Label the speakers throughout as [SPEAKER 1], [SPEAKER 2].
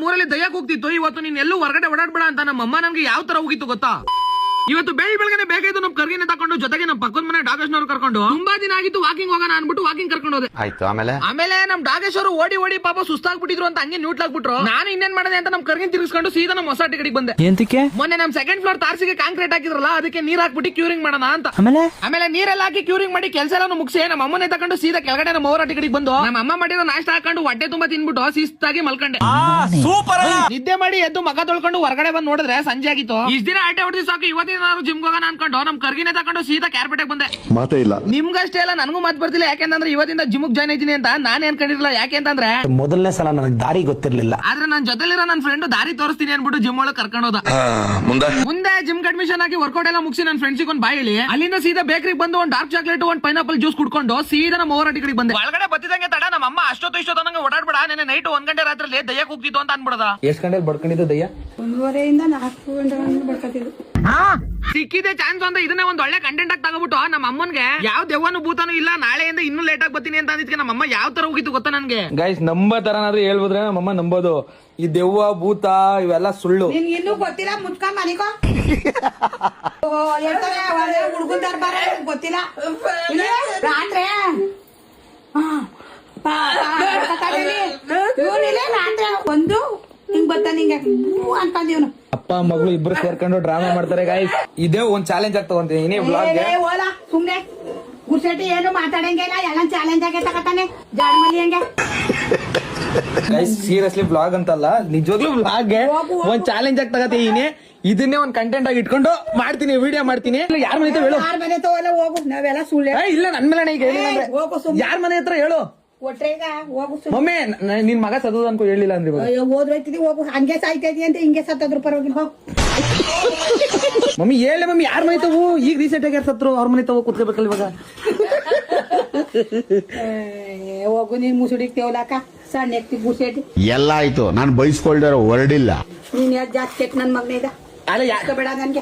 [SPEAKER 1] ನಮ್ಮೂರಲ್ಲಿ ದಯ್ಯಕ್ಕೆ ಹೋಗ್ತಿತ್ತು. ಇವತ್ತು ನೀನ್ ಎಲ್ಲೂ ಹೊರಗಡೆ ಓಡಾಡ್ಬೇಡ ಅಂತ ನಮ್ಮಮ್ಮ ನನ್ಗೆ ಯಾವ ತರ ಹೋಗಿತ್ತು ಗೊತ್ತಾ? ಇವತ್ತು ಬೆಳಗ್ಗೆ ಬೇಕಾಯ್ತು ನಮ್ ಕರ್ಗಿನ ತಕೊಂಡು ಜೊತೆಗೆ ನಮ್ ಪಕ್ಕದ ಮನೆ ಡಾಗೇಶ್ನವ್ರು ಕರ್ಕೊಂಡು ತುಂಬಾ ದಿನ ಆಗಿತ್ತು ವಾಕಿಂಗ್ ಹೋಗೋಣ ಅನ್ಬಿಟ್ಟು ವಾಕಿಂಗ್ ಕರ್ಕೊಂಡು ಹೋದೆ.
[SPEAKER 2] ಆಯ್ತು. ಆಮೇಲೆ
[SPEAKER 1] ನಮ್ ಡಾಗೇಶ್ವರು ಓಡಿ ಪಾಪ ಸುಸ್ತಾಗ್ಬಿಟ್ಟಿದ್ರು ಅಂತ ಹಂಗೆ ನ್ಯೂಟ್ಲಾಗ್ಬಿಟ್ರು. ನಾನು ಇನ್ನೇನ್ ಮಾಡಿದೆ ಅಂತ ನಮ್ ಕರ್ಗಿನ ತಿರ್ಗಿಸ್ಕೊಂಡು ಸೀದಾ ನಮ್ ಹೊಸ ಟಿಕೆಟ್ ಬಂದೆ. ಮೊನ್ನೆ ನಮ್ ಸೆಕೆಂಡ್ ಫ್ಲೋರ್ ತಾರ್ಸಿಗೆ ಕಾಂಕ್ರೀಟ್ ಹಾಕಿದ್ರಲ್ಲ, ಅದಕ್ಕೆ ನೀರ್ ಹಾಕ್ಬಿಟ್ಟು ಕ್ಯೂರಿಂಗ್ ಮಾಡೋಣ ಅಂತ. ಆಮೇಲೆ ನೀರೆಲ್ಲ ಹಾಕಿ ಕ್ಯೂರಿಂಗ್ ಮಾಡಿ ಕೆಲಸ ಎಲ್ಲ ಮುಗಿಸಿ ನಮ್ಮ ಅಮ್ಮನೆ ತಕೊಂಡು ಸೀದಾ ಕೆಳಗಡೆ ನಮ್ಮ ಅವರ ಟಿಕೆಟ್ ಬಂದು ನಮ್ಮ ಅಮ್ಮ ಮಾಡಿರೋ ನಾಷ್ಟ ಹಾಕೊಂಡು ಹೊಟ್ಟೆ ತುಂಬಾ ತಿನ್ಬಿಟ್ಟು ಶಿಸ್ತಾಗಿ ಮಲ್ಕೊಂಡೆ. ನಿದ್ದೆ ಮಾಡಿ ಎದ್ದು ಮಗ ತೊಳ್ಕೊಂಡು ಹೊರಗಡೆ ಬಂದು ನೋಡಿದ್ರೆ ಸಂಜೆ ಆಗಿತ್ತು. ಇಷ್ಟ ದಿನ ಆಟೆ ಹೊಡೆದಿ ಸಾಕು, ಇವತ್ತಿನ ಜಿಮ್ ಹೋಗೋಣ ಅನ್ಕೊಂಡು ನಮ್ ಕರ್ಗಿನೇ ತಕೊಂಡು ಸೀದಾ ಕ್ಯಾರ್ಪೇಟೆಗೆ ಬಂದೆ.
[SPEAKER 3] ಮಾತೇ ಇಲ್ಲ.
[SPEAKER 1] ನಿಮ್ಗಷ್ಟೇ ಎಲ್ಲ ನನಗೂ ಮಾತು ಬರ್ತಿಲ್ಲ, ಯಾಕೆಂದ್ರೆ ಇವತ್ತಿಂದ ಜಿಮ್ ಜಾಯ್ನ್ ಆಯ್ತೀನಿ ಅಂತ ನಾನು ಅನ್ಕೊಂಡಿರಲಿಲ್ಲ. ಯಾಕೆಂತಂದ್ರೆ
[SPEAKER 4] ಮೊದಲನೇ ಸಲ ನನಗೆ ದಾರಿ ಗೊತ್ತಿರ್ಲಿಲ್ಲ,
[SPEAKER 1] ಆದ್ರೆ ನನ್ನ ಜೊತೆಲಿರೋ ನನ್ನ ಫ್ರೆಂಡ್ ದಾರಿ ತೋರಿಸ್ತೀನಿ ಅನ್ಬಿಟ್ಟು ಜಿಮ್ ಒಳಗೆ ಕರ್ಕೊಂಡು ಹೋದ. ಮುಂದೆ ಜಿಮ್ ಅಡ್ಮಿಷನ್ ಆಗಿ ವರ್ಕೌಟ್ ಎಲ್ಲ ಮುಗಿಸಿ ನನ್ನ ಫ್ರೆಂಡ್ಸಿಗೆ ಒಂದು ಬಾಯಿ ಹೇಳಿ ಅಲ್ಲಿಂದ ಸೀದಾ ಬೇಕರಿಗೆ ಬಂದು ಒಂದು ಡಾರ್ಕ್ ಚಾಕ್ಲೇಟ್ ಒಂದು ಪೈನಾಪಲ್ ಜ್ಯೂಸ್ ಕುಡ್ಕೊಂಡು ಸೀದಾ ನಮ್ಮ ಓವರ್ ಟಿಕೆಟ್ ಬಂದೆ. ಒಳಗಡೆ ಬತ್ತಿದಂಗೆ ತಡ ನಮ್ಮ ಅಮ್ಮ ಅಷ್ಟೊತ್ತು ನಂಗೆ ಓಡಾಡ್ಬೇಡ, ನೆನೆ ನೈಟ್ 1 ಗಂಟೆ ರಾತ್ರಿ ದಯ್ಯಕ್ಕೆ ಹೋಗ್ತಿತ್ತು ಅಂತ ಅನ್ಬಿಡದ.
[SPEAKER 4] ಎಷ್ಟು ಗಂಟೆಲಿ ಬಡ್ಕೊಂಡಿದ್ದು ದಯ್ಯ?
[SPEAKER 5] 1:30 4 ಗಂಟೆ ಬಡ್ಕೊತಿದ್ದು.
[SPEAKER 1] ಸಿಕ್ಕಿದೆ ಚಾನ್ಸ್ ಅಂತ ಇದನ್ನೇ ಒಂದ್ ಒಳ್ಳೆ ಕಂಟೆಂಟ್ ಆಗಿ ತಗೋಬಿಟ್ಟು ನಮ್ಮ ಅಮ್ಮನ್ಗೆ ಯಾವ ದೆವ್ವನು ಭೂತಾನು ಇಲ್ಲ, ನಾಳೆಯಿಂದ ಇನ್ನೂ ಲೇಟ್ ಆಗಿ ಬರ್ತೀನಿ ಅಂತ ಅಂದಿದ್ಕೆ ನಮ್ಮ ಅಮ್ಮ ಯಾವ ತರ ಹೋಗಿತ್ತು ಗೊತ್ತಾ ನನ್ಗೆ.
[SPEAKER 4] ಗೈಸ್ ನಂಬೋ ತರನಾದ್ರೂ ಹೇಳ್ಬೋದ್ರೆ ನಮ್ಮಮ್ಮ ನಂಬೋದು. ಈ ದೆವ್ವ ಭೂತ ಇವೆಲ್ಲ ಸುಳ್ಳು.
[SPEAKER 5] ನಿನ್ಗೆ ಇನ್ನೂ ಗೊತ್ತಿಲ್ಲ, ಮುಚ್ಕೊಂಡ್ ಮನಿಕೋ. ಹುಡುಗನ್ ದರ್ಬಾರ ಗೊತ್ತಿಲ್ಲ ರಾತ್ರಿ ರಾತ್ರಿ ಒಂದು ಹಿಂಗ್ ಬತ್ತ ನಿಂಗೆ ಅಂತಂದಿವ್ನು.
[SPEAKER 4] ಅಪ್ಪ ಮಗಳು ಇಬ್ರು ಸೇರ್ಕೊಂಡು ಡ್ರಾಮಾ ಮಾಡ್ತಾರೆ ಗೈಸ್. ಇದೇ ಒಂದ್ ಚಾಲೆಂಜ್ ಆಗಿ ತಗೊಂತೀನಿ ಬ್ಲಾಗ್.
[SPEAKER 5] ಸುಮ್ನೆ ಗುರ್ಸೆಟ್ಟಿ ಏನು ಮಾತಾಡಂಗಿಲ್ಲ, ಎಲ್ಲ ಚಾಲೆಂಜ್ ಆಗಿ ತಗತಾನೆ ಜಾಡ್ಮಲಿ ಹಂಗೆ.
[SPEAKER 4] ಗೈಸ್ ಸೀರಿಯಸ್ಲಿ ಬ್ಲಾಗ್ ಅಂತಲ್ಲ, ನಿಜವಾಗ್ಲೂ ಬ್ಲಾಗ್ ಒಂದ್ ಚಾಲೆಂಜ್ ಆಗಿ ತಗತೀನಿ. ಇದನ್ನೇ ಒಂದ್ ಕಂಟೆಂಟ್ ಆಗಿ ಇಟ್ಕೊಂಡು ಮಾಡ್ತೀನಿ, ವಿಡಿಯೋ ಮಾಡ್ತೀನಿ. ಯಾರ ಮನೆ ಹತ್ರ ಹೇಳು,
[SPEAKER 5] ಯಾರ ಮನೆ ತಗೋಲ್ಲ ಹೋಗು, ನಾವೆಲ್ಲ ಸುಳ್ಳೆ.
[SPEAKER 4] ಇಲ್ಲ ನನ್ ಮೇಲೆ ಈಗ ಯಾರ ಮನೆ ಹತ್ರ ಹೇಳು.
[SPEAKER 5] ಒಟ್ರೆಗ ಹೋಗು
[SPEAKER 4] ಮಮ್ಮಿ ನಿನ್ ಮಗ ಸತ್ತದ ಅನ್ಕೋ ಹೇಳಿಲ್ಲ ಅಂದ್ರೆ
[SPEAKER 5] ಹೋದ್ರೈತಿದಿ ಹೋಗು, ಹಂಗೆ ಸಾಯ್ತಾ ಇದೀಯ ಅಂತ ಹಿಂಗೆ ಸತ್ತದ್ರು ಪರವಾಗಿಲ್ಲ ಹೋಗು.
[SPEAKER 4] ಮಮ್ಮಿ ಹೇಳಿ ಮಮ್ಮಿ, ಯಾರ ಮನೆ ತಗೋ ಈಗ ರೀಸೆಂಟ್ ಆಗಿ ಯಾರು ಸತ್ರು ಅವ್ರ ಮನೆ ತಗೋ ಕೂತ್ಕೋಬೇಕಲ್ಲ ಇವಾಗ.
[SPEAKER 5] ಹೋಗು ನೀನ್ ಮುಸುಡಿಗೆ ತೇವಲಾಕ ಸಣ್ಣ ಎತ್ತಿ ಗುಸೆಟ್ಟಿ
[SPEAKER 3] ಎಲ್ಲ ಆಯ್ತು, ನಾನು ಬಯಸ್ಕೊಳ್ದಾರ ಹೊರಡಿಲ್ಲ.
[SPEAKER 5] ನೀನ್ ಯಾಕೆ ಜಾಸ್ತಿ ಕೆಟ್ಟ ನನ್ ಮಗನ ಈಗ
[SPEAKER 4] ಅಲ್ಲ
[SPEAKER 5] ಬೇಡ ನನ್ಗೆ.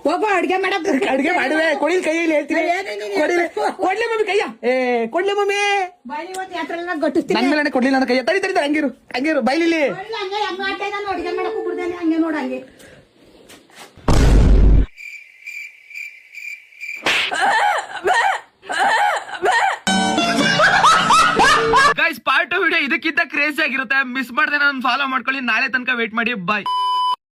[SPEAKER 5] ಹೋಗು ಅಡ್ಗೆ ಮಾಡಕ್,
[SPEAKER 4] ಅಡ್ಗೆ ಮಾಡುವೆ ಕೊಡಿಲ್ ಕೈಯಲ್ಲಿ ಹೇಳ್ತೀನಿ. ಕೊಡ್ಲಿ ಮಮ್ಮಿ ಕೈಯ, ಕೊಡ್ಲಿ ಮಮ್ಮಿ.
[SPEAKER 5] ಬಾಯಿ ಹೊತ್ತು ಯಾತ್ರ ಗಟ್ಟಿಸ್ತೀನಿ.
[SPEAKER 4] ನನ್ ಮೇಲೆ ಕೊಡ್ಲಿಲ್ಲ ನನ್ನ ಕೈಯ. ತಡಿ ಹಂಗಿರು ಬೈಲಿಲಿ.
[SPEAKER 5] ಹಂಗೆ ಹೆಂಗ್ ಮಾಡ್ತಾ ನಾನು ಅಡ್ಗೆ ಮಾಡಕ್ ಬಿಡ್ದೇನೆ, ಹಂಗೆ ನೋಡ ಹಂಗೆ.
[SPEAKER 1] ಗೈಸ್ ಪಾರ್ಟ್ ವಿಡಿಯೋ ಇದಕ್ಕಿಂತ ಕ್ರೇಜಿ ಆಗಿರುತ್ತೆ. ಮಿಸ್ ಮಾಡದೆ ನಾನು ಫಾಲೋ ಮಾಡ್ಕೊಳ್ಳಿ. ನಾಳೆ ತನಕ ವೇಟ್ ಮಾಡಿ. ಬಾಯ್.